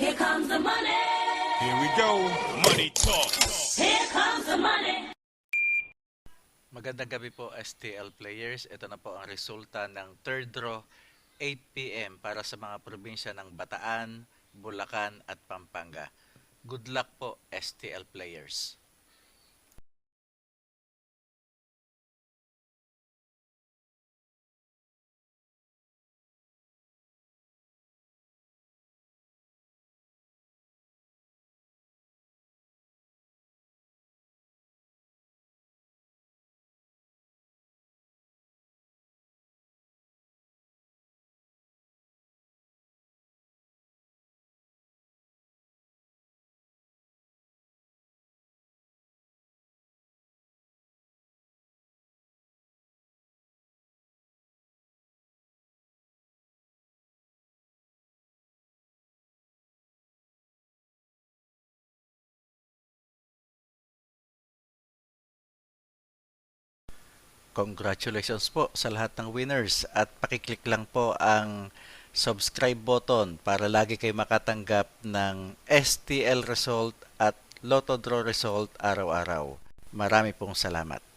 Here comes the money. Here we go. Money talk. Here comes the money. Magandang gabi po STL players. Ito na po ang resulta ng third draw 8 p.m. para sa mga probinsya ng Bataan, Bulacan at Pampanga. Good luck po STL players. Congratulations po sa lahat ng winners at pakiclick lang po ang subscribe button para lagi kayo makatanggap ng STL result at Lotto Draw result araw-araw. Marami pong salamat.